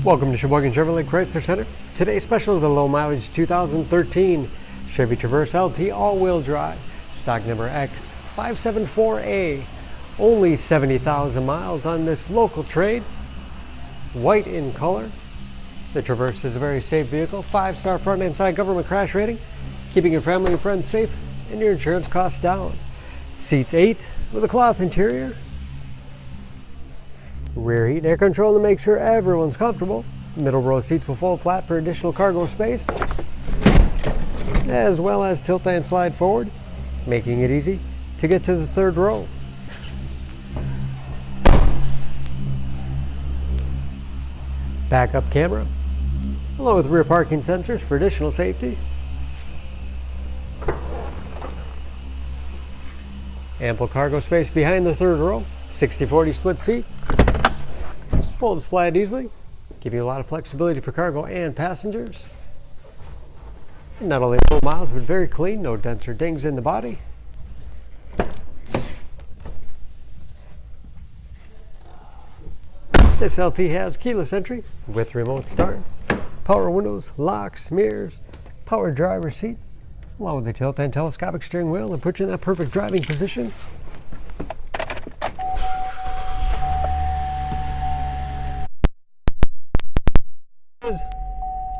Welcome to Sheboygan Chevrolet Chrysler Center. Today's special is a low mileage 2013 Chevy Traverse LT all-wheel drive, stock number X574A. Only 70,000 miles on this local trade. White in color. The Traverse is a very safe vehicle, 5-star front and side government crash rating, keeping your family and friends safe and your insurance costs down. Seats 8 with a cloth interior. Rear heat and air control to make sure everyone's comfortable. Middle row seats will fold flat for additional cargo space, as well as tilt and slide forward, making it easy to get to the third row. Backup camera, along with rear parking sensors for additional safety. Ample cargo space behind the third row. 60/40 split seat. Folds flat easily, give you a lot of flexibility for cargo and passengers. And not only low miles, but very clean, no dents or dings in the body. This LT has keyless entry with remote start, power windows, locks, mirrors, power driver's seat, along with the tilt and telescopic steering wheel and put you in that perfect driving position.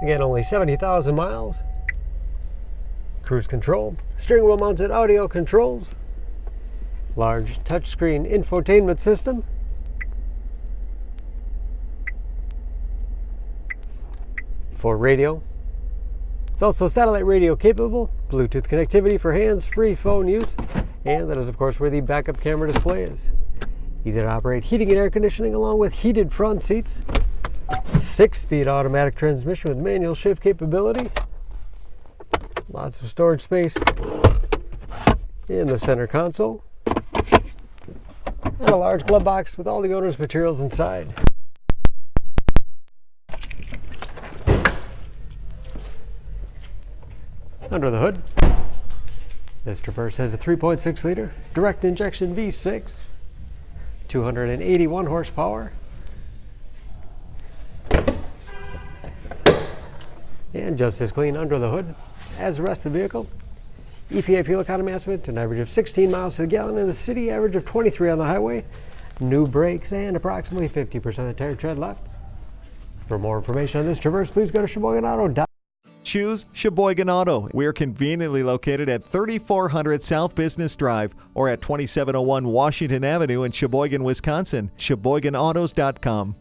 Again, only 70,000 miles. Cruise control, steering wheel mounted audio controls, large touchscreen infotainment system, for radio. It's also satellite radio capable, Bluetooth connectivity for hands-free phone use, and that is of course where the backup camera display is. Easy to operate heating and air conditioning along with heated front seats. 6-speed automatic transmission with manual shift capability. Lots of storage space in the center console. And a large glove box with all the owner's materials inside. Under the hood, this Traverse has a 3.6 liter direct injection V6, 281 horsepower. And just as clean under the hood as the rest of the vehicle. EPA fuel economy estimate to an average of 16 miles to the gallon in the city, average of 23 on the highway. New brakes and approximately 50% of tire tread left. For more information on this Traverse, please go to SheboyganAuto.com. Choose Sheboygan Auto. We're conveniently located at 3400 South Business Drive or at 2701 Washington Avenue in Sheboygan, Wisconsin. SheboyganAutos.com.